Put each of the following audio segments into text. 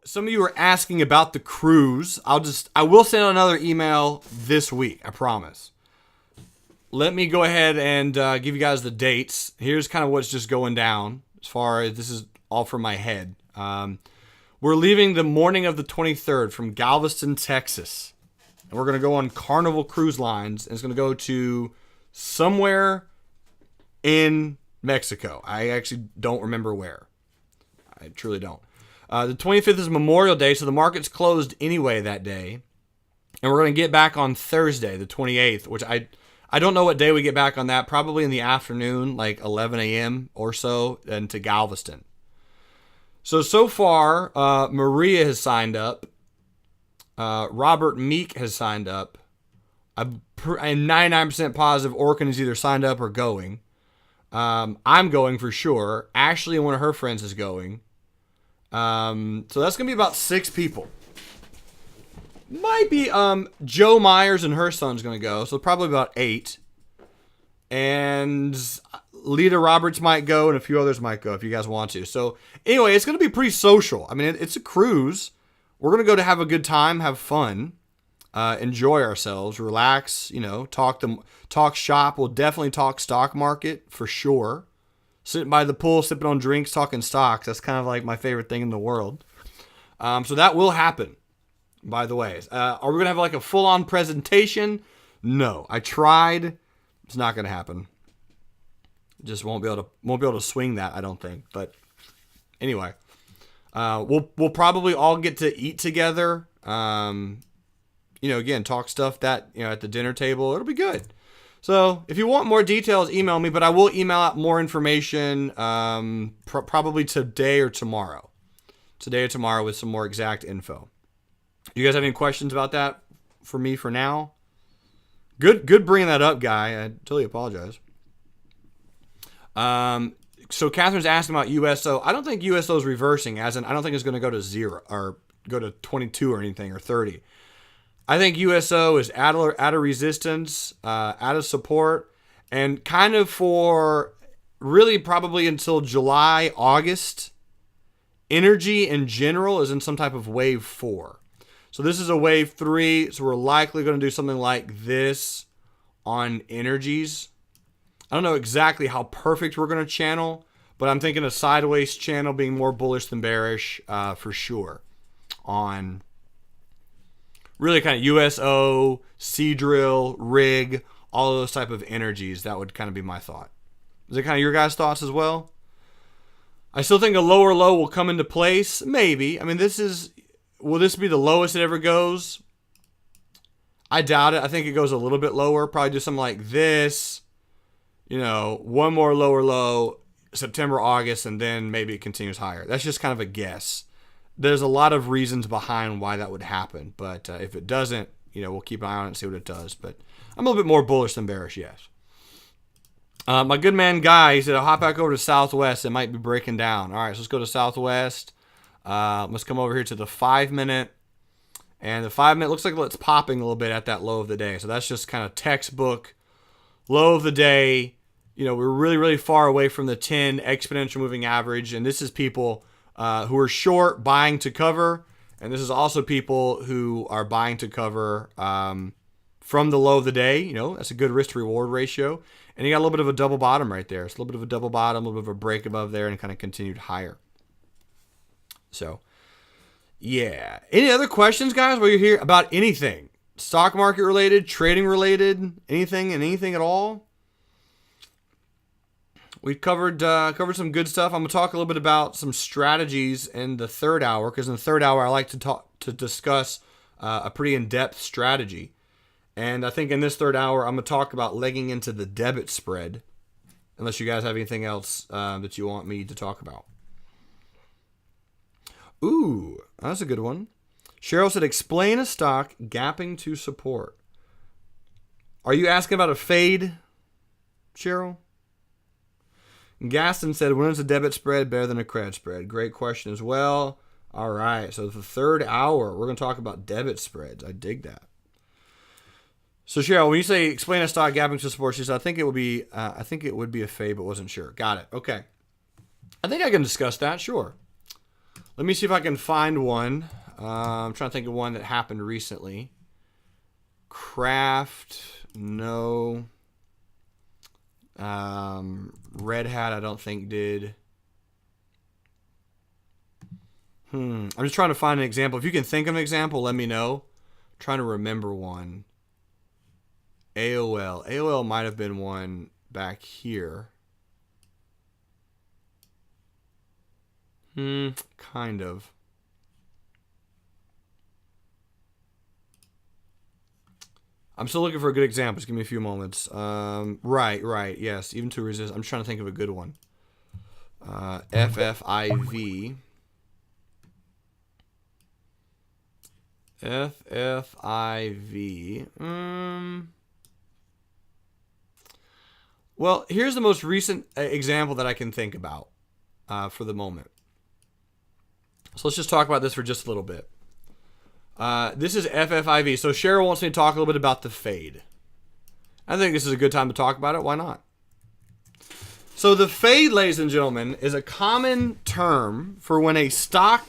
some of you are asking about the cruise. I will send out another email this week, I promise. Let me go ahead and give you guys the dates. Here's kind of what's just going down as far as this is all from my head. We're leaving the morning of the 23rd from Galveston, Texas. And we're going to go on Carnival Cruise Lines. And it's going to go to somewhere in Mexico. I actually don't remember where. I truly don't. The 25th is Memorial Day, so the market's closed anyway that day. And we're going to get back on Thursday, the 28th, which I don't know what day we get back on that. Probably in the afternoon, like 11 a.m. or so, and to Galveston. So far, Maria has signed up. Robert Meek has signed up. I'm 99% positive Orkin is either signed up or going. I'm going for sure. Ashley and one of her friends is going. So that's going to be about 6 people. Might be Joe Myers and her son's going to go, so probably about 8. And Lita Roberts might go, and a few others might go if you guys want to. So anyway, it's going to be pretty social. I mean, it's a cruise. We're going to go to have a good time, have fun, enjoy ourselves, relax, talk shop. We'll definitely talk stock market for sure. Sitting by the pool, sipping on drinks, talking stocks. That's kind of like my favorite thing in the world. So that will happen, by the way. Are we going to have like a full-on presentation? No. I tried. It's not going to happen. Just won't be able to swing that, I don't think. But anyway, we'll probably all get to eat together. Again, talk stuff that at the dinner table. It'll be good. So if you want more details, email me. But I will email out more information probably today or tomorrow. Today or tomorrow with some more exact info. You guys have any questions about that for me for now? Good bringing that up, guy. I totally apologize. So Catherine's asking about USO. I don't think USO is reversing, as in I don't think it's going to go to 0 or go to 22 or anything or 30. I think USO is out of resistance, out of support, and kind of for really probably until July, August. Energy in general is in some type of wave 4. So this is a wave 3, so we're likely going to do something like this on energies. I don't know exactly how perfect we're going to channel, but I'm thinking a sideways channel being more bullish than bearish for sure on really kind of USO, Seadrill, rig, all of those type of energies. That would kind of be my thought. Is it kind of your guys' thoughts as well? I still think a lower low will come into place. Maybe. I mean, will this be the lowest it ever goes? I doubt it. I think it goes a little bit lower. Probably do something like this. One more lower low, September, August, and then maybe it continues higher. That's just kind of a guess. There's a lot of reasons behind why that would happen. But if it doesn't, we'll keep an eye on it and see what it does. But I'm a little bit more bullish than bearish, yes. My good man Guy, he said, I'll hop back over to Southwest. It might be breaking down. All right, so let's go to Southwest. Let's come over here to the 5-minute. And the 5-minute looks like it's popping a little bit at that low of the day. So that's just kind of textbook low of the day. We're really, really far away from the 10 exponential moving average. And this is people who are short buying to cover. And this is also people who are buying to cover from the low of the day. That's a good risk to reward ratio. And you got a little bit of a double bottom right there. It's a little bit of a double bottom, a little bit of a break above there, and kind of continued higher. So, yeah. Any other questions, guys, while you're here about anything? Stock market related, trading related, anything and anything at all? We covered some good stuff. I'm going to talk a little bit about some strategies in the third hour, because in the third hour I like to discuss a pretty in-depth strategy. And I think in this third hour I'm going to talk about legging into the debit spread, unless you guys have anything else that you want me to talk about. Ooh, that's a good one. Cheryl said, explain a stock gapping to support. Are you asking about a fade, Cheryl? Gaston said, when is a debit spread better than a credit spread? Great question as well. All right, so the third hour, we're going to talk about debit spreads. I dig that. So Cheryl, when you say explain a stock gapping to support, she said, I think it would be a fade, but wasn't sure. Got it. Okay. I think I can discuss that. Sure. Let me see if I can find one. I'm trying to think of one that happened recently. Kraft, no. Red Hat, I don't think did. I'm just trying to find an example. If you can think of an example, let me know. I'm trying to remember one. AOL might have been one back here. Kind of. I'm still looking for a good example. Just give me a few moments. Right. Yes, even to resist. I'm trying to think of a good one. FFIV. FFIV. Well, here's the most recent example that I can think about for the moment. So let's just talk about this for just a little bit. This is FFIV. So Cheryl wants me to talk a little bit about the fade. I think this is a good time to talk about it. Why not? So the fade, ladies and gentlemen, is a common term for when a stock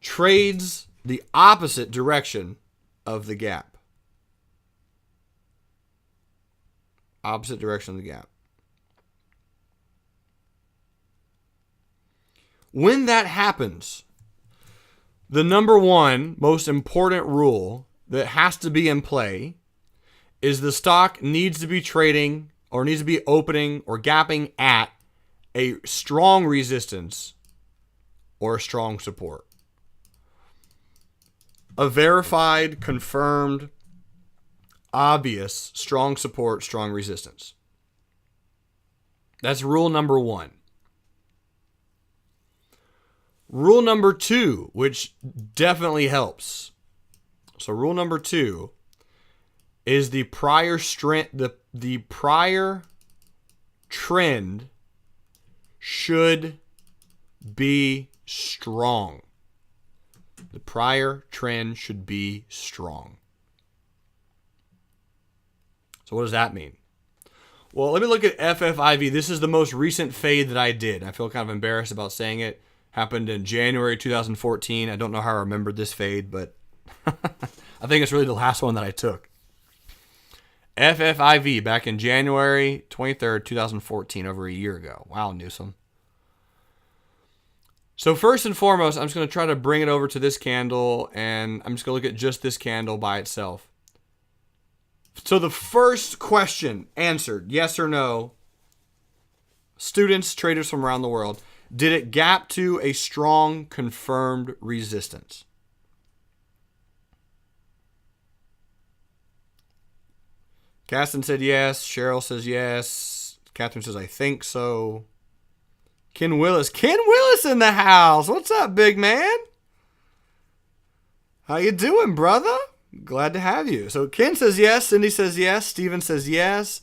trades the opposite direction of the gap. Opposite direction of the gap. When that happens, the number one most important rule that has to be in play is the stock needs to be trading or needs to be opening or gapping at a strong resistance or a strong support. A verified, confirmed, obvious strong support, strong resistance. That's rule number one. Rule number two, which definitely helps. So rule number two is the prior the prior trend should be strong. The prior trend should be strong. So what does that mean? Well, let me look at FFIV. This is the most recent fade that I did. I feel kind of embarrassed about saying it. Happened in January 2014. I don't know how I remembered this fade, but I think it's really the last one that I took. FFIV back in January 23rd, 2014, over a year ago. Wow, Newsom. So first and foremost, I'm just going to try to bring it over to this candle, and I'm just going to look at just this candle by itself. So the first question answered, yes or no, students, traders from around the world, did it gap to a strong confirmed resistance? Caston said yes. Cheryl says yes. Catherine says, I think so. Ken Willis in the house. What's up, big man? How you doing, brother? Glad to have you. So Ken says yes. Cindy says yes. Steven says yes.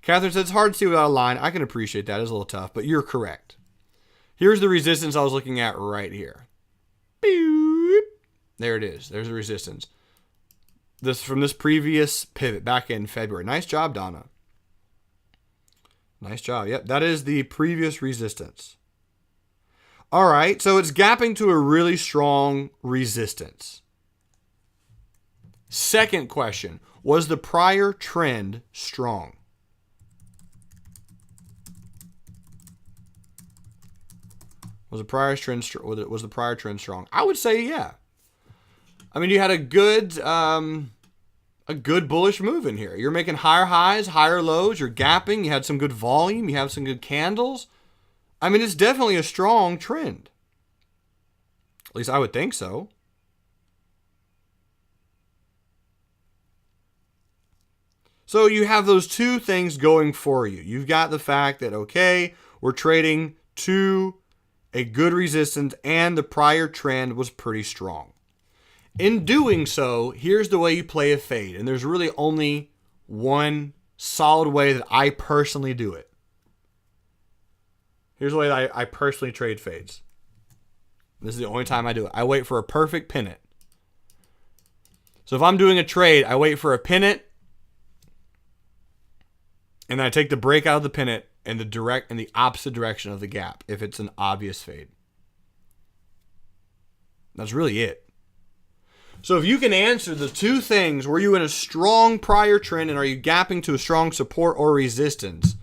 Catherine says it's hard to see without a line. I can appreciate that. It's a little tough, but you're correct. Here's the resistance I was looking at right here. Beep. There it is. There's the resistance. This from this previous pivot back in February. Nice job, Donna. Nice job. Yep, that is the previous resistance. All right, so it's gapping to a really strong resistance. Second question, was the prior trend strong? Was the prior trend strong? I would say yeah. I mean, you had a good bullish move in here. You're making higher highs, higher lows. You're gapping. You had some good volume. You have some good candles. I mean, it's definitely a strong trend. At least I would think so. So you have those two things going for you. You've got the fact that, okay, we're trading to a good resistance and the prior trend was pretty strong. In doing so, here's the way you play a fade. And there's really only one solid way that I personally do it. Here's the way that I personally trade fades. This is the only time I do it. I wait for a perfect pennant. So if I'm doing a trade, I wait for a pennant. And then I take the break out of the pennant in the opposite direction of the gap if it's an obvious fade. That's really it. So if you can answer the two things, were you in a strong prior trend and are you gapping to a strong support or resistance?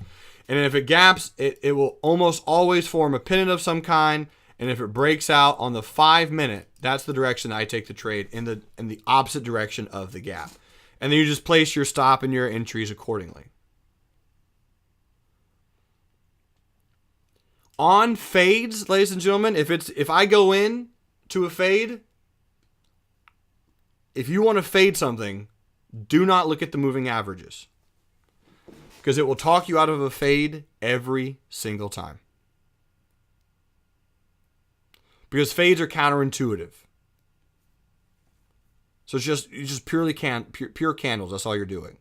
And if it gaps, it will almost always form a pennant of some kind. And if it breaks out on the 5 minute, that's the direction I take the trade, in the opposite direction of the gap. And then you just place your stop and your entries accordingly. On fades, ladies and gentlemen, if I go in to a fade, if you want to fade something, do not look at the moving averages, because it will talk you out of a fade every single time. Because fades are counterintuitive. So it's just pure candles. That's all you're doing.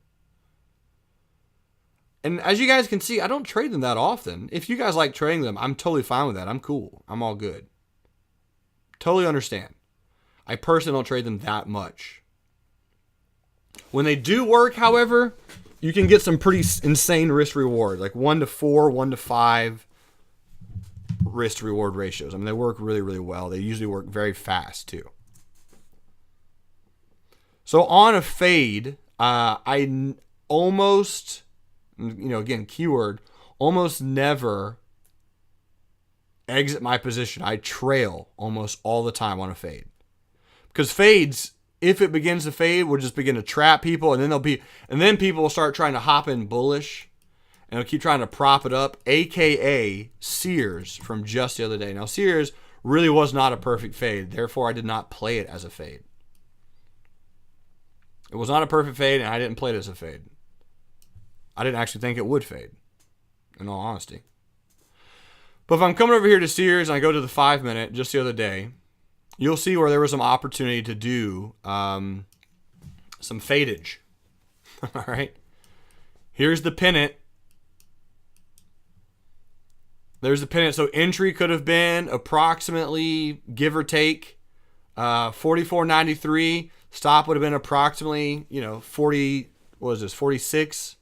And as you guys can see, I don't trade them that often. If you guys like trading them, I'm totally fine with that. I'm cool. I'm all good. Totally understand. I personally don't trade them that much. When they do work, however, you can get some pretty insane risk reward, like 1 to 4, 1 to 5 risk to reward ratios. I mean, they work really, really well. They usually work very fast too. So on a fade, I almost, again, keyword, almost never exit my position. I trail almost all the time on a fade. Because fades, if it begins to fade, will just begin to trap people, and then people will start trying to hop in bullish, and they'll keep trying to prop it up, aka Sears from just the other day. Now, Sears really was not a perfect fade, therefore I did not play it as a fade. It was not a perfect fade, and I didn't play it as a fade. I didn't actually think it would fade, in all honesty. But if I'm coming over here to Sears and I go to the 5 minute just the other day, you'll see where there was some opportunity to do some fadeage. All right. Here's the pennant. There's the pennant. So entry could have been approximately, give or take, 44.93. Stop would have been approximately, 46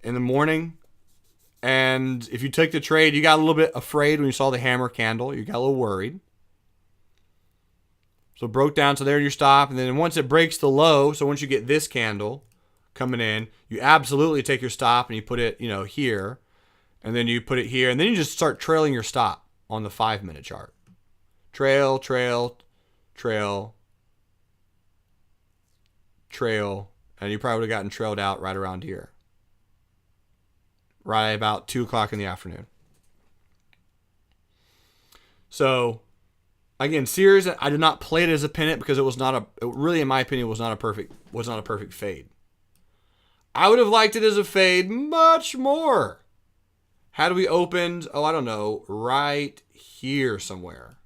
in the morning. And if you took the trade, you got a little bit afraid when you saw the hammer candle. You got a little worried. So it broke down. So there's your stop. And then once it breaks the low, so once you get this candle coming in, you absolutely take your stop and you put it, here. And then you put it here. And then you just start trailing your stop on the 5 minute chart. Trail, trail, trail, trail. And you probably would have gotten trailed out right around here. Right about 2 o'clock in the afternoon. So, again, Sears, I did not play it as a pennant because it really, in my opinion, was not a perfect fade. I would have liked it as a fade much more. Had we opened, I don't know, right here somewhere.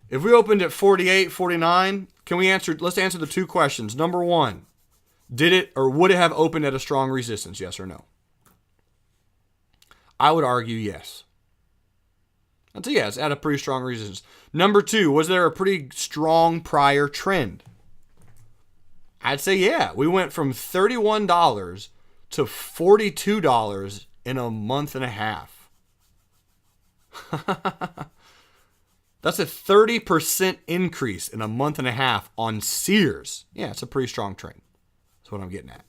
If we opened at 48, 49, let's answer the two questions. Number one, did it or would it have opened at a strong resistance? Yes or no? I would argue yes. I'd say yes, at a pretty strong resistance. Number two, was there a pretty strong prior trend? I'd say yeah. We went from $31 to $42 in a month and a half. That's a 30% increase in a month and a half on Sears. Yeah, it's a pretty strong trend. That's what I'm getting at.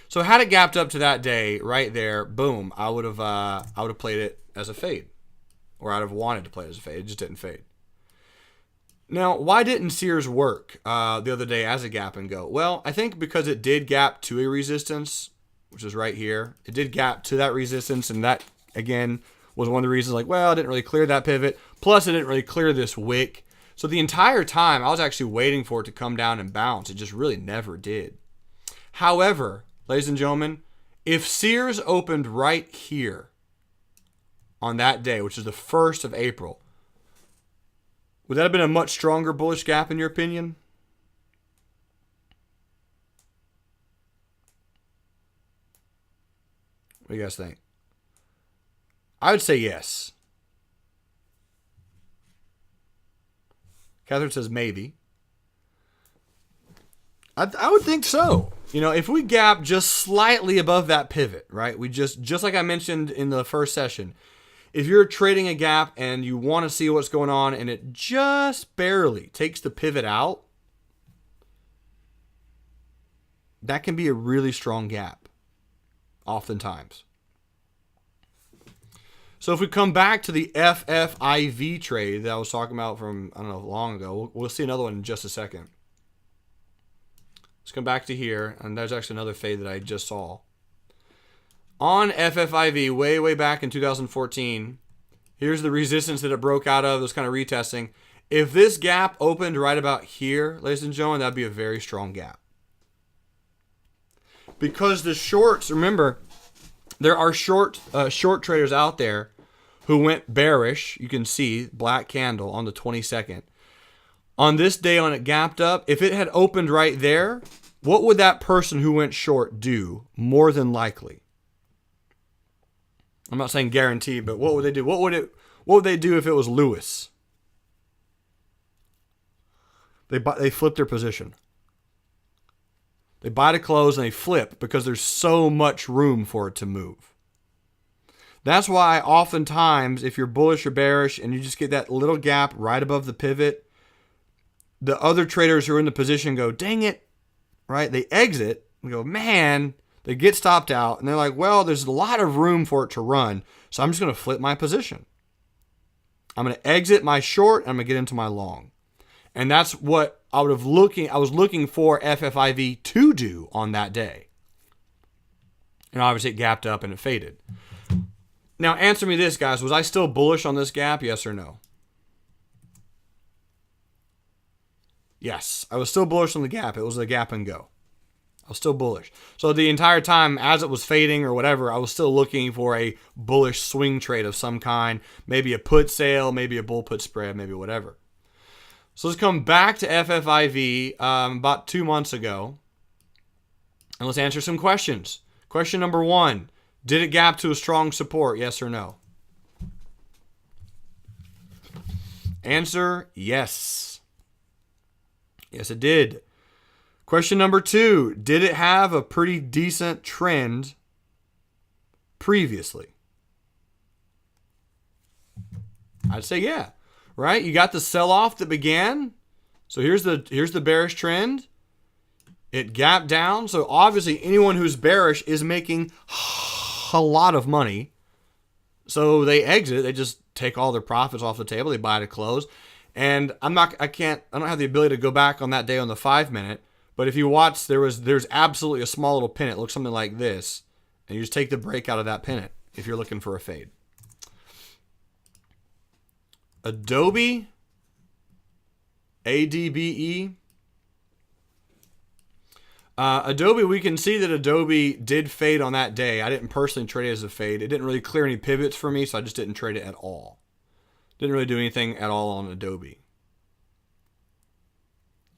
So had it gapped up to that day right there, boom, I would have played it as a fade, or I'd have wanted to play it as a fade. It just didn't fade. Now, why didn't Sears work the other day as a gap and go? Well, I think because it did gap to a resistance, which is right here. It did gap to that resistance, and that again was one of the reasons. Like, well, it didn't really clear that pivot. Plus, it didn't really clear this wick. So the entire time, I was actually waiting for it to come down and bounce. It just really never did. However, ladies and gentlemen, if Sears opened right here on that day, which is the 1st of April, would that have been a much stronger bullish gap in your opinion? What do you guys think? I would say yes. Catherine says maybe. I would think so. If we gap just slightly above that pivot, right? We just like I mentioned in the first session, if you're trading a gap and you want to see what's going on and it just barely takes the pivot out, that can be a really strong gap, oftentimes. So if we come back to the FFIV trade that I was talking about from, I don't know, long ago, we'll see another one in just a second. Let's come back to here, and there's actually another fade that I just saw. On FFIV, way back in 2014, here's the resistance that it broke out of. It was kind of retesting. If this gap opened right about here, ladies and gentlemen, that'd be a very strong gap. Because the shorts, remember, there are short traders out there who went bearish. You can see black candle on the 22nd. On this day, when it gapped up, if it had opened right there, what would that person who went short do? More than likely. I'm not saying guaranteed, but what would they do? What would they do if it was Lewis? They flip their position. They buy to close and they flip because there's so much room for it to move. That's why oftentimes if you're bullish or bearish and you just get that little gap right above the pivot, the other traders who are in the position go, dang it, right? They exit and go, man, they get stopped out and they're like, well, there's a lot of room for it to run, so I'm just going to flip my position. I'm going to exit my short and I'm going to get into my long. And that's what I was looking for FFIV to do on that day. And obviously it gapped up and it faded. Now answer me this, guys. Was I still bullish on this gap? Yes or no? Yes, I was still bullish on the gap. It was a gap and go. I was still bullish. So the entire time as it was fading or whatever, I was still looking for a bullish swing trade of some kind. Maybe a put sale, maybe a bull put spread, maybe whatever. So let's come back to FFIV about 2 months ago. And let's answer some questions. Question number 1. Did it gap to a strong support? Yes or no? Answer, yes. Yes, it did. Question number 2. Did it have a pretty decent trend previously? I'd say yeah. Right? You got the sell-off that began. So here's the bearish trend. It gapped down. So obviously anyone who's bearish is making a lot of money. So they exit. They just take all their profits off the table. They buy to close. And I don't have the ability to go back on that day on the 5-minute. But if you watch, there's absolutely a small little pennant. It looks something like this. And you just take the break out of that pennant if you're looking for a fade. Adobe, ADBE. Adobe, we can see that Adobe did fade on that day. I didn't personally trade it as a fade. It didn't really clear any pivots for me, so I just didn't trade it at all. Didn't really do anything at all on Adobe.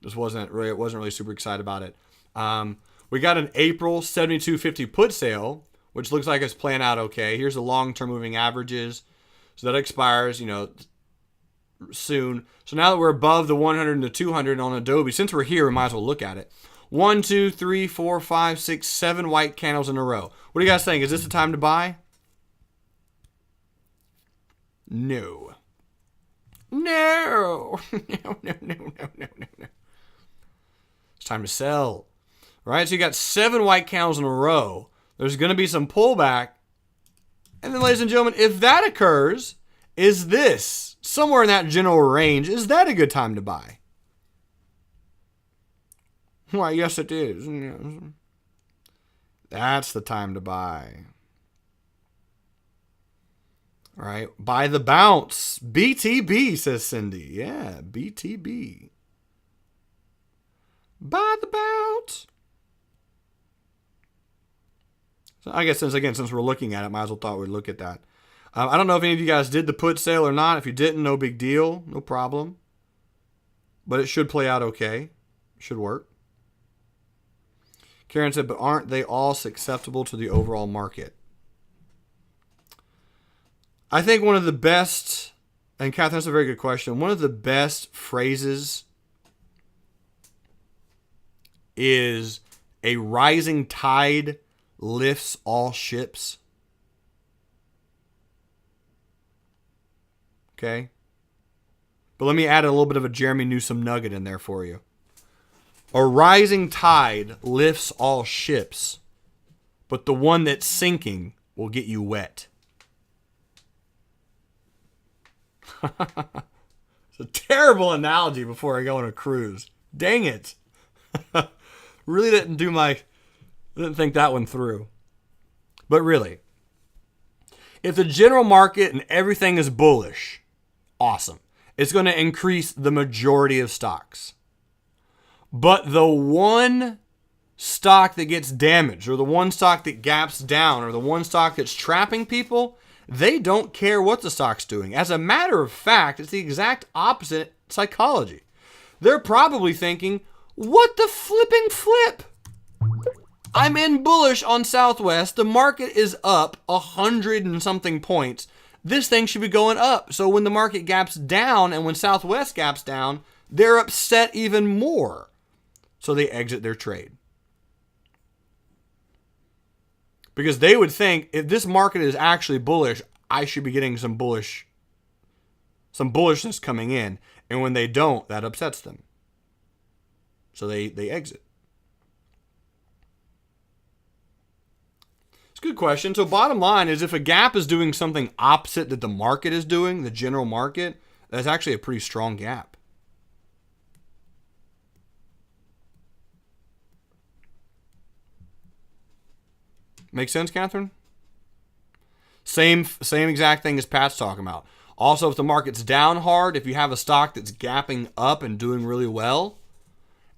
Just wasn't really super excited about it. We got an April 72.50 put sale, which looks like it's playing out okay. Here's the long-term moving averages. So that expires, soon. So now that we're above the 100 and the 200 on Adobe, since we're here, we might as well look at it. 1, 2, 3, 4, 5, 6, 7 white candles in a row. What do you guys think? Is this the time to buy? No. No. No. It's time to sell. Right? So you got 7 white candles in a row. There's going to be some pullback. And then, ladies and gentlemen, if that occurs, is this somewhere in that general range? Is that a good time to buy? Why, yes, it is. That's the time to buy. All right. Buy the bounce. BTB, says Cindy. Yeah, BTB. Buy the bounce. So I guess since we're looking at it, might as well thought we'd look at that. I don't know if any of you guys did the put sale or not. If you didn't, no big deal. No problem. But it should play out okay. Should work. Karen said, but aren't they all susceptible to the overall market? I think one of the best, and Catherine, that's a very good question. One of the best phrases is a rising tide lifts all ships. Okay? But let me add a little bit of a Jeremy Newsom nugget in there for you. A rising tide lifts all ships, but the one that's sinking will get you wet. It's a terrible analogy before I go on a cruise. Dang it. Really didn't think that one through. But really, if the general market and everything is bullish, awesome. It's going to increase the majority of stocks. But the one stock that gets damaged, or the one stock that gaps down, or the one stock that's trapping people, they don't care what the stock's doing. As a matter of fact, it's the exact opposite psychology. They're probably thinking, what the flipping flip? I'm in bullish on Southwest. The market is up 100 and something points. This thing should be going up. So when the market gaps down and when Southwest gaps down, they're upset even more. So they exit their trade. Because they would think, if this market is actually bullish, I should be getting some bullishness coming in. And when they don't, that upsets them. So they exit. It's a good question. So bottom line is, if a gap is doing something opposite that the market is doing, the general market, that's actually a pretty strong gap. Make sense, Catherine? Same exact thing as Pat's talking about. Also, if the market's down hard, if you have a stock that's gapping up and doing really well,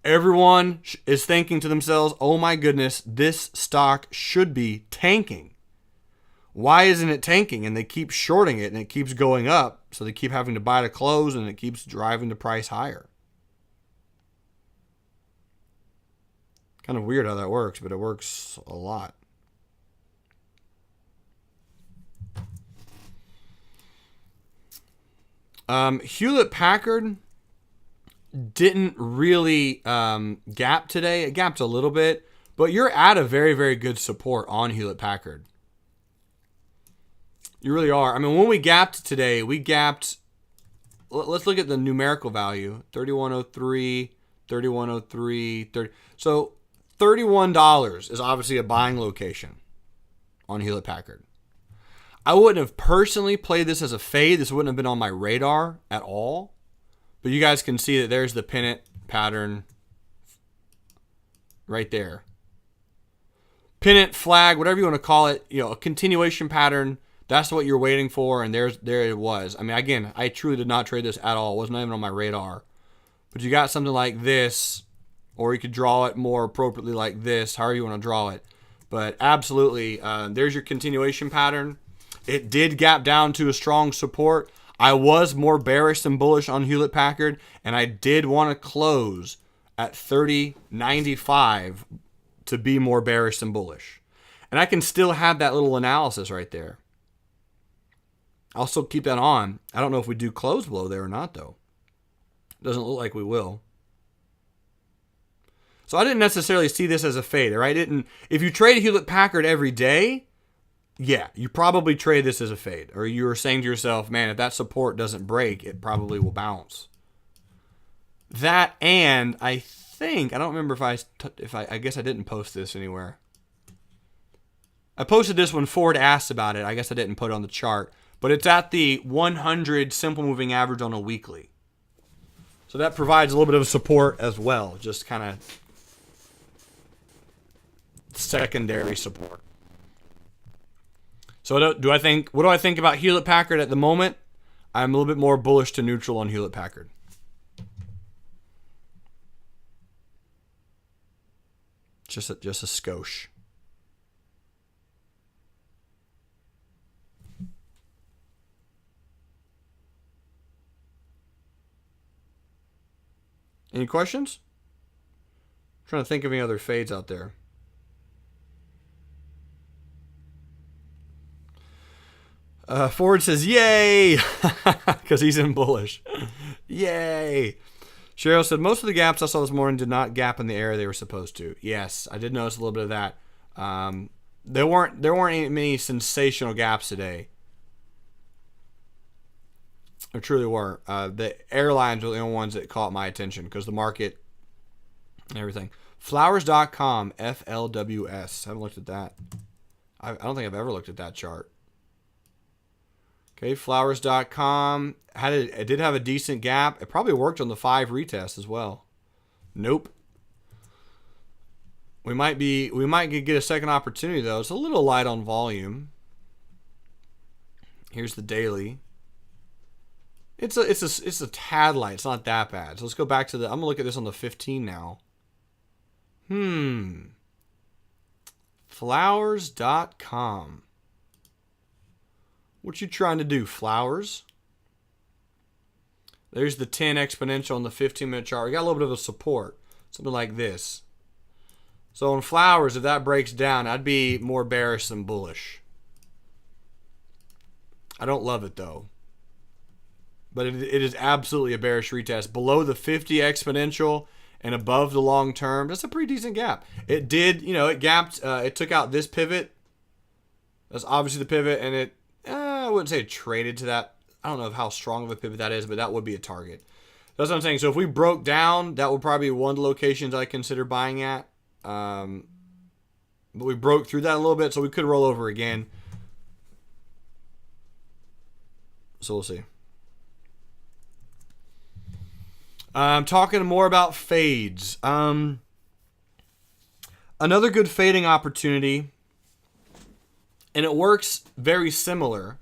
everyone is thinking to themselves, oh my goodness, this stock should be tanking. Why isn't it tanking? And they keep shorting it and it keeps going up. So they keep having to buy to close and it keeps driving the price higher. Kind of weird how that works, but it works a lot. Hewlett-Packard didn't really gap today. It gapped a little bit, but you're at a very, very good support on Hewlett-Packard. You really are. I mean, when we gapped today, let's look at the numerical value, 3103, 3103, 30. So $31 is obviously a buying location on Hewlett-Packard. I wouldn't have personally played this as a fade. This wouldn't have been on my radar at all. But you guys can see that there's the pennant pattern right there. Pennant, flag, whatever you want to call it, a continuation pattern. That's what you're waiting for, and there it was. I mean, again, I truly did not trade this at all. It wasn't even on my radar. But you got something like this, or you could draw it more appropriately like this, however you want to draw it. But absolutely, there's your continuation pattern. It did gap down to a strong support. I was more bearish than bullish on Hewlett-Packard, and I did want to close at 30.95 to be more bearish than bullish. And I can still have that little analysis right there. I'll still keep that on. I don't know if we do close below there or not, though. Doesn't look like we will. So I didn't necessarily see this as a fade, right? If you trade Hewlett-Packard every day, yeah, you probably trade this as a fade. Or you were saying to yourself, man, if that support doesn't break, it probably will bounce. That, and I don't remember if I guess I didn't post this anywhere. I posted this when Ford asked about it. I guess I didn't put it on the chart. But it's at the 100 simple moving average on a weekly. So that provides a little bit of support as well. Just kind of secondary support. So what do I think about Hewlett-Packard at the moment? I'm a little bit more bullish to neutral on Hewlett-Packard. Just a skosh. Any questions? I'm trying to think of any other fades out there. Ford says, yay! Because he's in bullish. Yay! Cheryl said, most of the gaps I saw this morning did not gap in the area they were supposed to. Yes, I did notice a little bit of that. There weren't many sensational gaps today. There truly were. The airlines were the only ones that caught my attention because the market and everything. Flowers.com, FLWS. I haven't looked at that. I don't think I've ever looked at that chart. Okay, flowers.com. It did have a decent gap. It probably worked on the 5 retest as well. Nope. We might get a second opportunity though. It's a little light on volume. Here's the daily. It's a tad light. It's not that bad. So let's go back to I'm gonna look at this on the 15 now. Flowers.com. What you trying to do, Flowers? There's the 10 exponential on the 15-minute chart. We got a little bit of a support. Something like this. So on Flowers, if that breaks down, I'd be more bearish than bullish. I don't love it though. But it is absolutely a bearish retest. Below the 50 exponential and above the long term, that's a pretty decent gap. It did, it gapped. It took out this pivot. That's obviously the pivot. And I wouldn't say it traded to that. I don't know how strong of a pivot that is, but that would be a target. That's what I'm saying. So if we broke down, that would probably be one of the locations I consider buying at. But we broke through that a little bit, so we could roll over again. So we'll see. I'm talking more about fades. Another good fading opportunity, and it works very similar.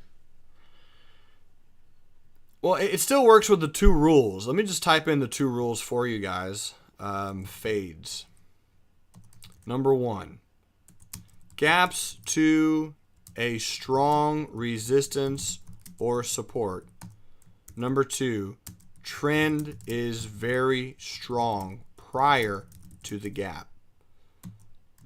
Well, it still works with the 2 rules. Let me just type in the 2 rules for you guys. Fades. Number 1, gaps to a strong resistance or support. Number 2, trend is very strong prior to the gap.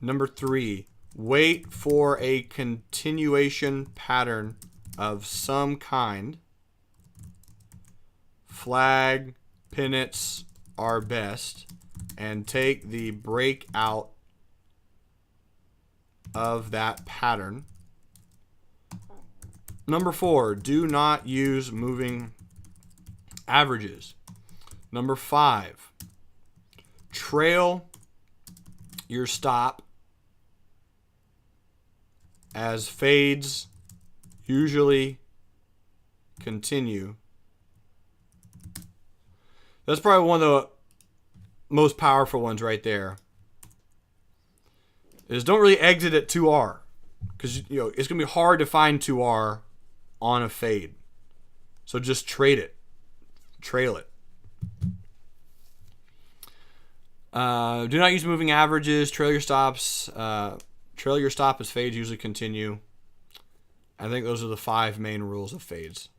Number 3, wait for a continuation pattern of some kind. Flag pinnets are best, and take the breakout of that pattern. Number 4, do not use moving averages. Number 5, trail your stop as fades usually continue. That's probably one of the most powerful ones right there. Is don't really exit at 2R, because it's going to be hard to find 2R on a fade. So just trade it. Trail it. Do not use moving averages. Trail your stops. Trail your stop as fades usually continue. I think those are the 5 main rules of fades.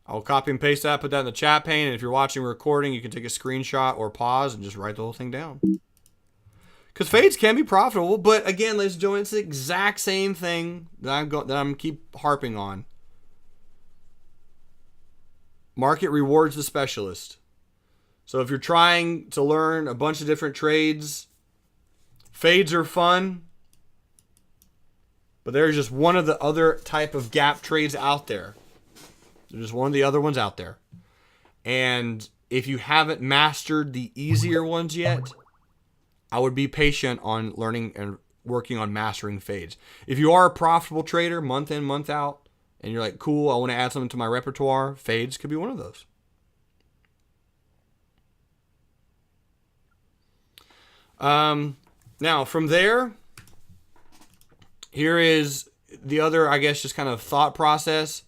I'll copy and paste that, put that in the chat pane, and if you're watching a recording, you can take a screenshot or pause and just write the whole thing down. Because fades can be profitable, but again, ladies and gentlemen, it's the exact same thing that I'm keep harping on. Market rewards the specialist. So if you're trying to learn a bunch of different trades, fades are fun, but there's just one of the other type of gap trades out there. There's just one of the other ones out there. And if you haven't mastered the easier ones yet, I would be patient on learning and working on mastering fades. If you are a profitable trader month in, month out, and you're like, cool, I want to add something to my repertoire, fades could be one of those. Now, from there, here is the other, I guess, just kind of thought process,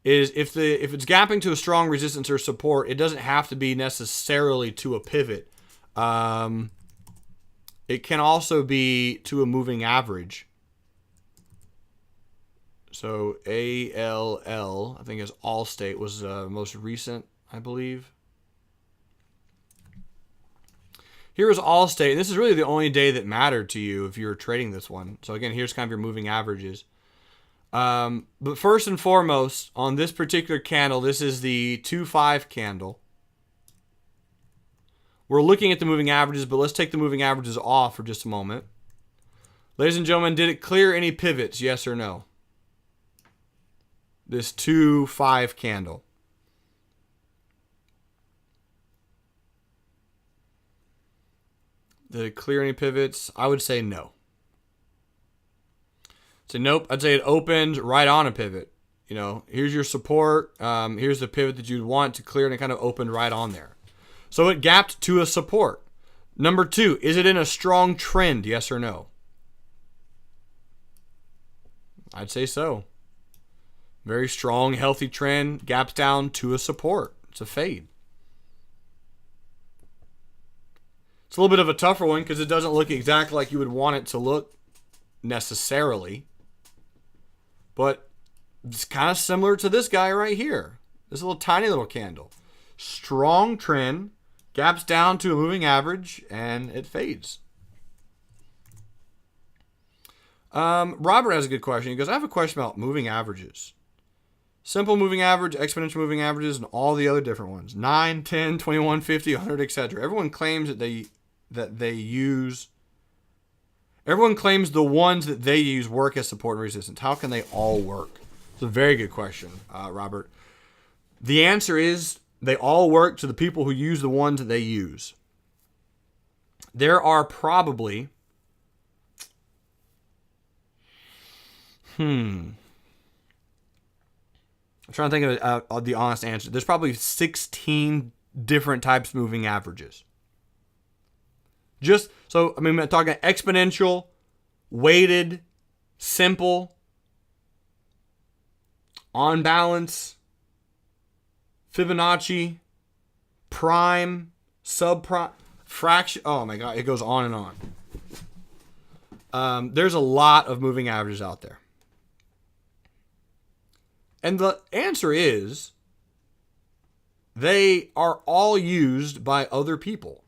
is if it's gapping to a strong resistance or support, it doesn't have to be necessarily to a pivot. It can also be to a moving average. So ALL, I think is Allstate, was most recent, I believe. Here is Allstate, and this is really the only day that mattered to you if you're trading this one. So again, here's kind of your moving averages. But first and foremost, on this particular candle, this is the 2-5 candle. We're looking at the moving averages, but let's take the moving averages off for just a moment. Ladies and gentlemen, did it clear any pivots, yes or no? this 2-5 candle. Did it clear any pivots? I would say no. So nope. I'd say it opened right on a pivot. Here's your support. Here's the pivot that you'd want to clear, and it kind of opened right on there. So it gapped to a support. Number 2, is it in a strong trend? Yes or no? I'd say so. Very strong, healthy trend. Gaps down to a support. It's a fade. It's a little bit of a tougher one because it doesn't look exactly like you would want it to look necessarily. But it's kind of similar to this guy right here. This little tiny little candle. Strong trend, gaps down to a moving average, and it fades. Robert has a good question. He goes, I have a question about moving averages. Simple moving average, exponential moving averages, and all the other different ones. 9, 10, 21, 50, 100, etc. Everyone claims Everyone claims the ones that they use work as support and resistance. How can they all work? It's a very good question, Robert. The answer is they all work to the people who use the ones that they use. There are probably... I'm trying to think of the honest answer. There's probably 16 different types of moving averages. I'm talking exponential, weighted, simple, on balance, Fibonacci, prime, subprime, fraction. Oh my God, it goes on and on. There's a lot of moving averages out there. And the answer is they are all used by other people.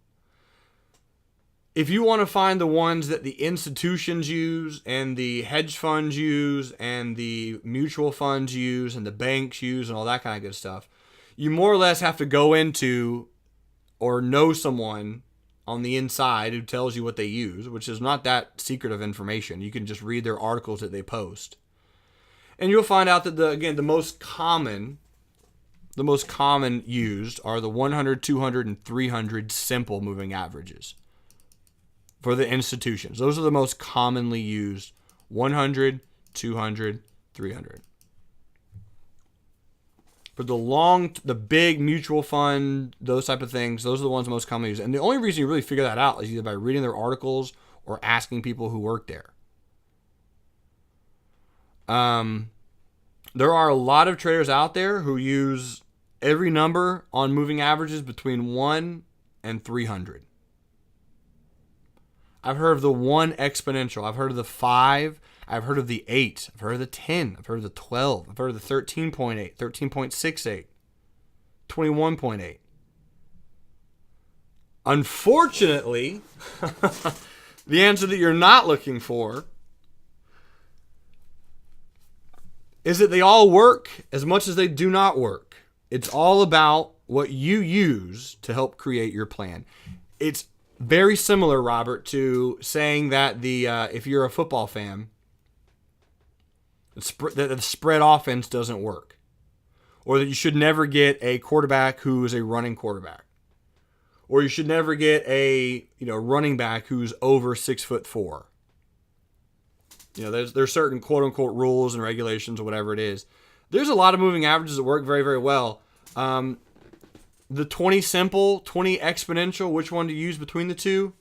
If you want to find the ones that the institutions use and the hedge funds use and the mutual funds use and the banks use and all that kind of good stuff, you more or less have to go into or know someone on the inside who tells you what they use, which is not that secret of information. You can just read their articles that they post. And you'll find out that the most common used are the 100, 200, and 300 simple moving averages for the institutions. Those are the most commonly used: 100, 200, 300. For the big mutual fund, those type of things, those are the ones most commonly used. And the only reason you really figure that out is either by reading their articles or asking people who work there. There are a lot of traders out there who use every number on moving averages between 1 and 300. I've heard of the 1 exponential. I've heard of the 5. I've heard of the 8. I've heard of the 10. I've heard of the 12. I've heard of the 13.8, 13.68, 21.8. Unfortunately, the answer that you're not looking for is that they all work as much as they do not work. It's all about what you use to help create your plan. It's very similar, Robert, to saying that if you're a football fan, that the spread offense doesn't work, or that you should never get a quarterback who is a running quarterback, or you should never get a running back who's over 6'4". There's certain quote unquote rules and regulations or whatever it is. There's a lot of moving averages that work very, very well. The 20 simple, 20 exponential, which one to use between the two?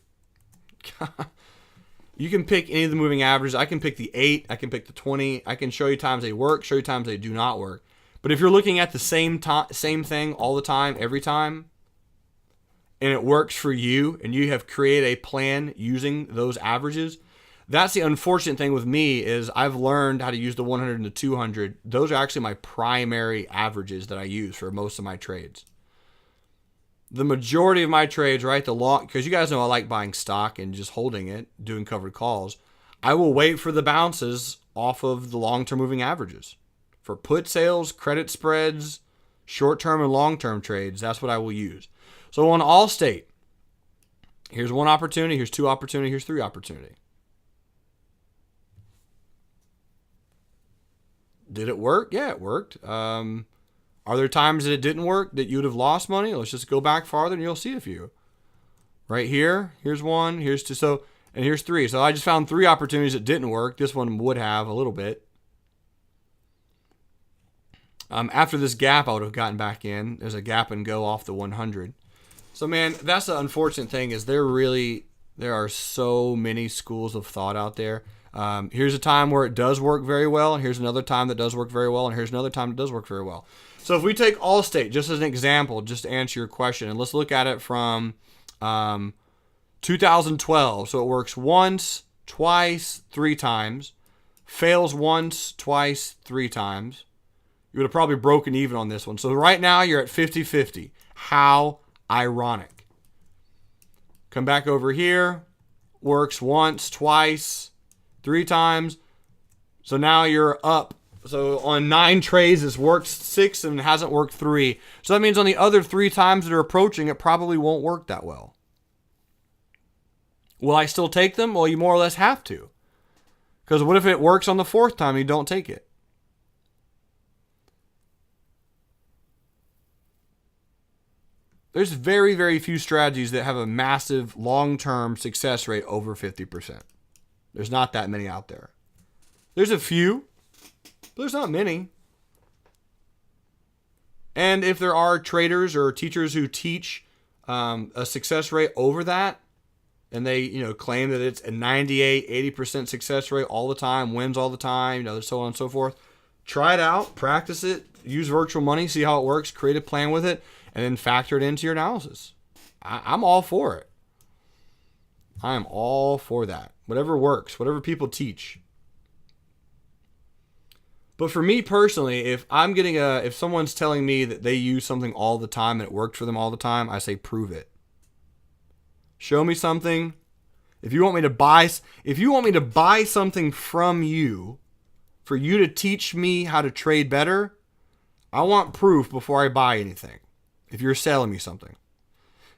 You can pick any of the moving averages. I can pick the 8. I can pick the 20. I can show you times they work, show you times they do not work. But if you're looking at the same thing all the time, every time, and it works for you, and you have created a plan using those averages, that's the unfortunate thing with me is I've learned how to use the 100 and the 200. Those are actually my primary averages that I use for most of my trades. The majority of my trades, right, because you guys know I like buying stock and just holding it, doing covered calls. I will wait for the bounces off of the long-term moving averages. For put sales, credit spreads, short-term and long-term trades, that's what I will use. So on Allstate, here's 1 opportunity, here's 2 opportunity, here's 3 opportunity. Did it work? Yeah, it worked. Are there times that it didn't work that you would have lost money? Let's just go back farther and you'll see a few. Right here, here's one, here's two, and here's three. So I just found 3 opportunities that didn't work. This one would have a little bit. After this gap, I would have gotten back in. There's a gap and go off the 100. So man, that's the unfortunate thing is there are so many schools of thought out there. Here's a time where it does work very well, and here's another time that does work very well, and here's another time that does work very well. So if we take Allstate just as an example, just to answer your question, and let's look at it from 2012. So it works once, twice, 3 times, fails once, twice, 3 times. You would have probably broken even on this one. So right now you're at 50-50. How ironic. Come back over here. Works once, twice, 3 times. So now you're up. So on 9 trades, it's worked 6 and hasn't worked 3. So that means on the other 3 times that are approaching, it probably won't work that well. Will I still take them? Well, you more or less have to. Because what if it works on the 4th time and you don't take it? There's very, very few strategies that have a massive long-term success rate over 50%. There's not that many out there. There's a few, but there's not many. And if there are traders or teachers who teach a success rate over that, and they claim that it's a 98, 80% success rate all the time, wins all the time, so on and so forth, try it out, practice it, use virtual money, see how it works, create a plan with it, and then factor it into your analysis. I'm all for it. I am all for that. Whatever works, whatever people teach. But for me personally, if someone's telling me that they use something all the time and it worked for them all the time, I say prove it. Show me something. If you want me to buy something from you, for you to teach me how to trade better, I want proof before I buy anything. If you're selling me something.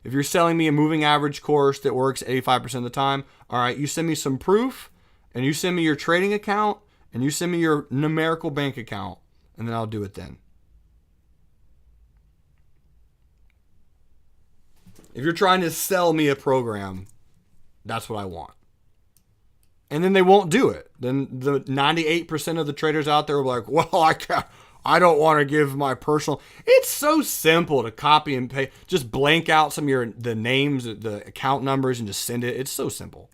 If you're selling me a moving average course that works 85% of the time, all right, you send me some proof, and you send me your trading account, and you send me your numerical bank account, and then I'll do it then. If you're trying to sell me a program, that's what I want. And then they won't do it. Then the 98% of the traders out there will be like, well, I don't want to give my personal. It's so simple to copy and paste. Just blank out some of the names, the account numbers, and just send it. It's so simple.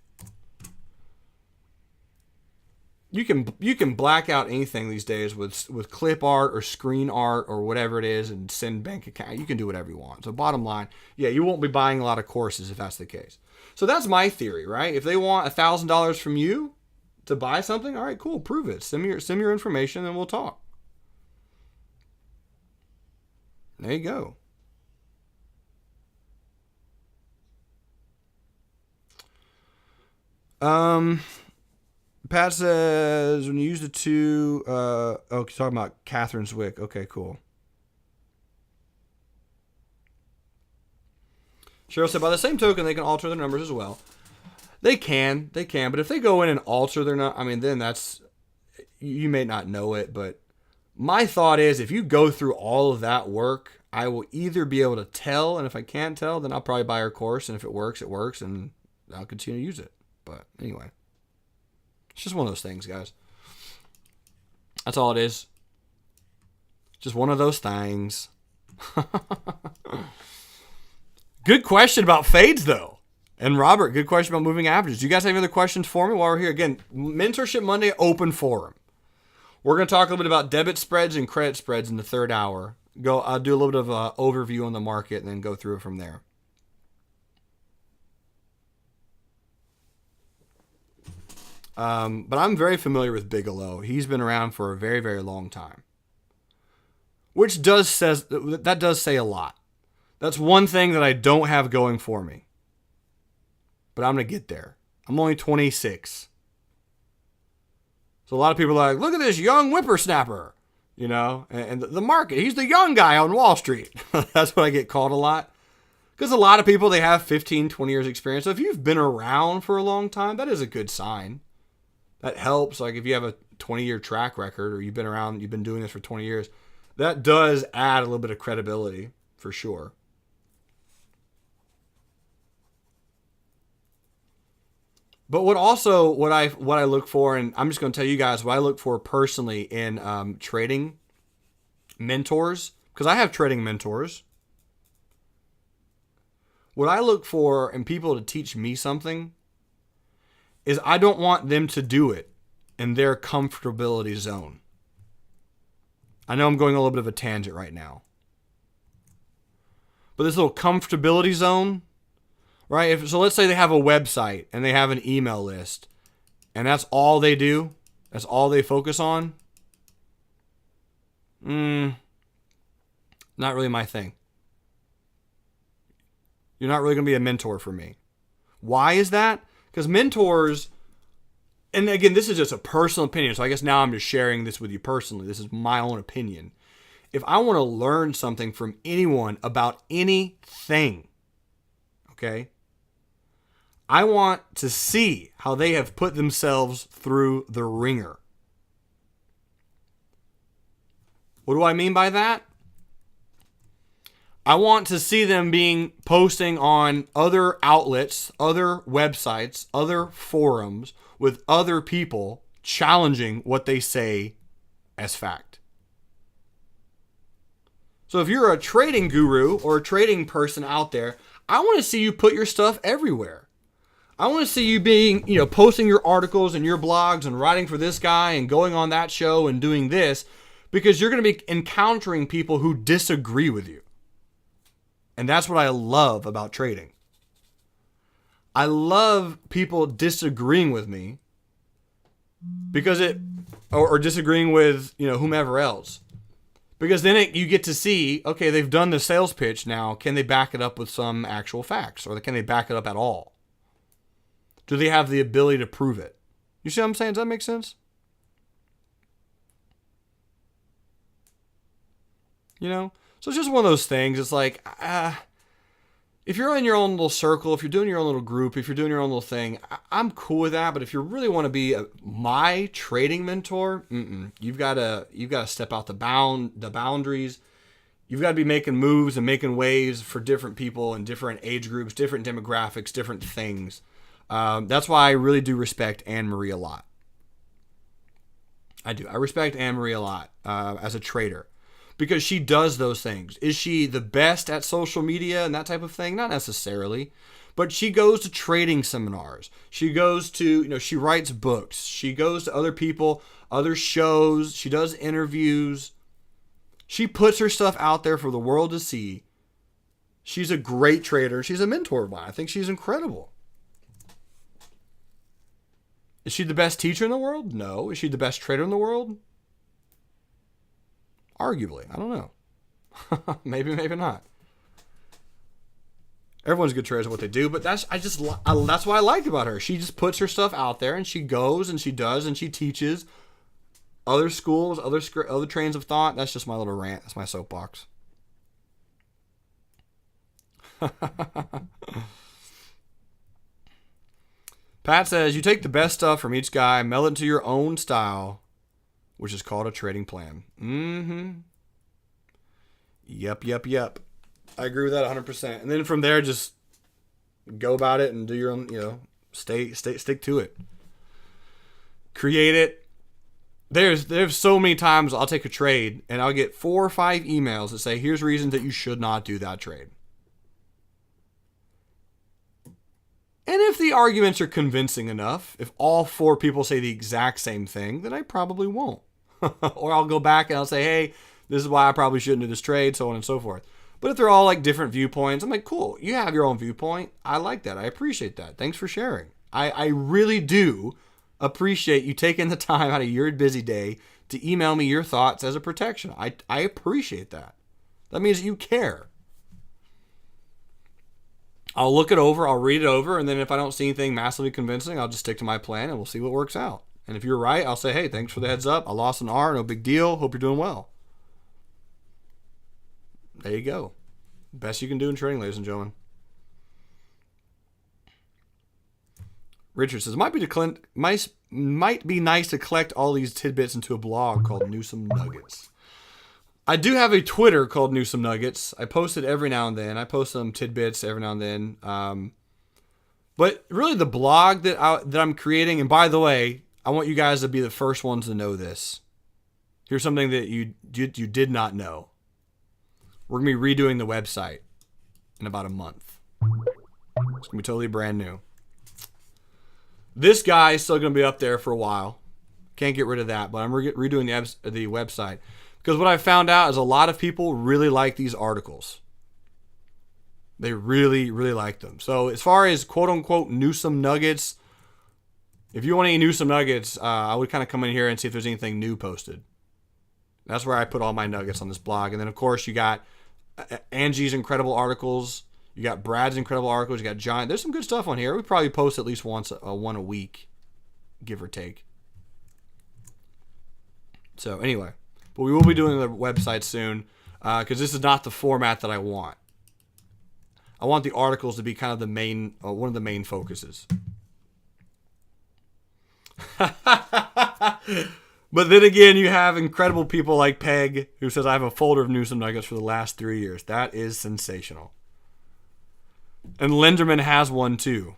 You can black out anything these days with clip art or screen art or whatever it is and send bank account. You can do whatever you want. So bottom line, yeah, you won't be buying a lot of courses if that's the case. So that's my theory, right? If they want $1,000 from you to buy something, all right, cool, prove it. Send me your information and we'll talk. There you go. Pat says, when you use the 2, he's talking about Catherine Zwick. Okay, cool. Cheryl said, by the same token, they can alter their numbers as well. They can, but if they go in and alter their numbers, then that's, you may not know it, but my thought is if you go through all of that work, I will either be able to tell, and if I can't tell, then I'll probably buy her course, and if it works, it works, and I'll continue to use it. But anyway. It's just one of those things, guys. That's all it is. Just one of those things. Good question about fades, though. And Robert, good question about moving averages. Do you guys have any other questions for me while we're here? Again, Mentorship Monday, open forum. We're going to talk a little bit about debit spreads and credit spreads in the 3rd hour. I'll do a little bit of an overview on the market and then go through it from there. But I'm very familiar with Bigelow. He's been around for a very, very long time. Which does say a lot. That's one thing that I don't have going for me. But I'm going to get there. I'm only 26. So a lot of people are like, look at this young whippersnapper. And the market, he's the young guy on Wall Street. That's what I get called a lot. Because a lot of people, they have 15, 20 years experience. So if you've been around for a long time, that is a good sign. That helps. Like if you have a 20-year track record, or you've been doing this for 20 years, that does add a little bit of credibility for sure. But what I look for, and I'm just going to tell you guys what I look for personally in trading mentors, because I have trading mentors. What I look for in people to teach me something is I don't want them to do it in their comfortability zone. I know I'm going a little bit of a tangent right now. But this little comfortability zone, right? So let's say they have a website and they have an email list, and that's all they do. That's all they focus on. Not really my thing. You're not really going to be a mentor for me. Why is that? Because mentors, and again, this is just a personal opinion, so I guess now I'm just sharing this with you personally. This is my own opinion. If I want to learn something from anyone about anything, okay, I want to see how they have put themselves through the ringer. What do I mean by that? I want to see them posting on other outlets, other websites, other forums with other people challenging what they say as fact. So if you're a trading guru or a trading person out there, I want to see you put your stuff everywhere. I want to see you posting your articles and your blogs and writing for this guy and going on that show and doing this, because you're going to be encountering people who disagree with you. And that's what I love about trading. I love people disagreeing with me because or disagreeing with, whomever else. Because then you get to see, okay, they've done the sales pitch now. Can they back it up with some actual facts? Or can they back it up at all? Do they have the ability to prove it? You see what I'm saying? Does that make sense? So it's just one of those things. It's like, if you're in your own little circle, if you're doing your own little group, if you're doing your own little thing, I'm cool with that. But if you really want to be my trading mentor, you've got to step out the boundaries. You've got to be making moves and making waves for different people and different age groups, different demographics, different things. That's why I really do respect Anne-Marie a lot. I do. I respect Anne-Marie a lot as a trader. Because she does those things. Is she the best at social media and that type of thing? Not necessarily. But she goes to trading seminars. She goes to, she writes books. She goes to other people, other shows. She does interviews. She puts her stuff out there for the world to see. She's a great trader. She's a mentor of mine. I think she's incredible. Is she the best teacher in the world? No. Is she the best trader in the world? Arguably. I don't know. Maybe not. Everyone's good traders at what they do, but that's what I like about her. She just puts her stuff out there, and she goes and she does and she teaches other schools, other trains of thought. That's just my little rant. That's my soapbox. Pat says, you take the best stuff from each guy, meld it into your own style, which is called a trading plan. Yep. I agree with that 100%. And then from there, just go about it and do your own, stick to it. Create it. There's so many times I'll take a trade and I'll get 4 or 5 emails that say, here's reasons that you should not do that trade. And if the arguments are convincing enough, if all 4 people say the exact same thing, then I probably won't. Or I'll go back and I'll say, hey, this is why I probably shouldn't do this trade, so on and so forth. But if they're all like different viewpoints, I'm like, cool, you have your own viewpoint. I like that. I appreciate that. Thanks for sharing. I really do appreciate you taking the time out of your busy day to email me your thoughts as a protection. I appreciate that. That means that you care. I'll look it over, I'll read it over, and then if I don't see anything massively convincing, I'll just stick to my plan and we'll see what works out. And if you're right, I'll say, hey, thanks for the heads up. I lost an R, no big deal. Hope you're doing well. There you go. Best you can do in trading, ladies and gentlemen. Richard says, might be nice to collect all these tidbits into a blog called Newsome Nuggets. I do have a Twitter called Newsome Nuggets. I post it every now and then. I post some tidbits every now and then. But really the blog that I'm creating, and by the way, I want you guys to be the first ones to know this. Here's something that you did not know. We're going to be redoing the website in about a month. It's going to be totally brand new. This guy is still going to be up there for a while. Can't get rid of that, but I'm redoing the website. Because what I found out is a lot of people really like these articles. They really, really like them. So as far as quote-unquote Newsome Nuggets, if you want any Newsome Nuggets, I would kind of come in here and see if there's anything new posted. That's where I put all my nuggets on this blog. And then, of course, you got Angie's incredible articles. You got Brad's incredible articles. You got John. There's some good stuff on here. We probably post at least one a week, give or take. So anyway, but we will be doing the website soon because this is not the format that I want. I want the articles to be kind of the main, one of the main focuses. But then again, you have incredible people like Peg, who says, I have a folder of Newsome Nuggets for the last 3 years. That is sensational. And Linderman has one too.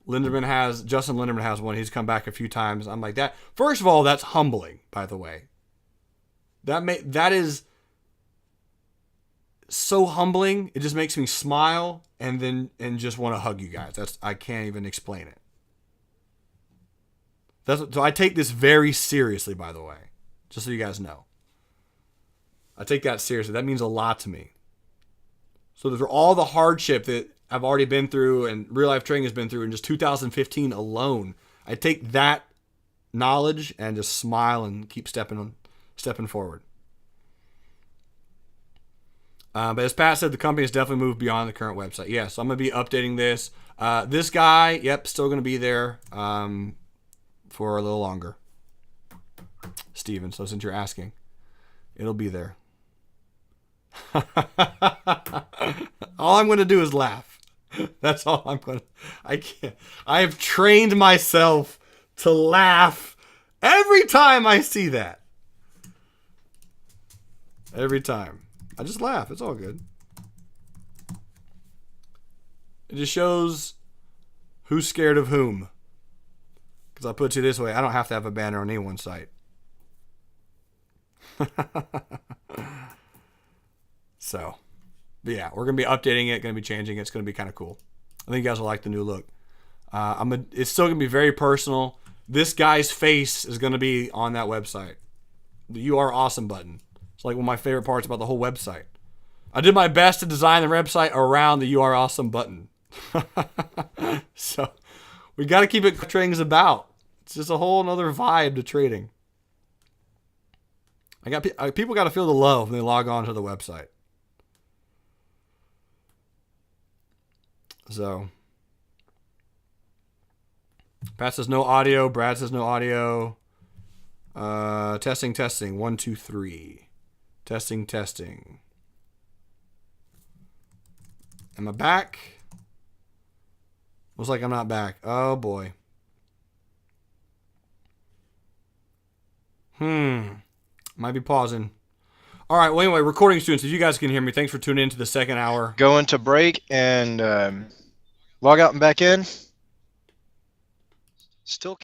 Justin Linderman has one. He's come back a few times. I'm like that. First of all, that's humbling, by the way. That is so humbling. It just makes me smile and just want to hug you guys. I can't even explain it. So I take this very seriously, by the way, just so you guys know. I take that seriously. That means a lot to me. So for all the hardship that I've already been through and real life trading has been through in just 2015 alone, I take that knowledge and just smile and keep stepping forward. But as Pat said, the company has definitely moved beyond the current website. Yeah, so I'm going to be updating this. This guy, still going to be there for a little longer. Steven, so since you're asking, it'll be there. All I'm going to do is laugh. That's all I'm going to. I can't. I have trained myself to laugh every time I see that. Every time. I just laugh. It's all good. It just shows who's scared of whom. Because I'll put it to you this way. I don't have to have a banner on anyone's site. So, but yeah, we're going to be updating it, going to be changing it. It's going to be kind of cool. I think you guys will like the new look. It's still going to be very personal. This guy's face is going to be on that website. The You Are Awesome button. It's like one of my favorite parts about the whole website. I did my best to design the website around the You Are Awesome button. So, we got to keep it what trading's about. It's just a whole nother vibe to trading. People got to feel the love when they log on to the website. So, Pat says no audio. Brad says no audio. Testing. 1, 2, 3. Testing. Am I back? Looks like I'm not back. Oh boy. Might be pausing. All right. Well, anyway, recording students, if you guys can hear me, thanks for tuning in to the second hour. Going to break and log out and back in. Still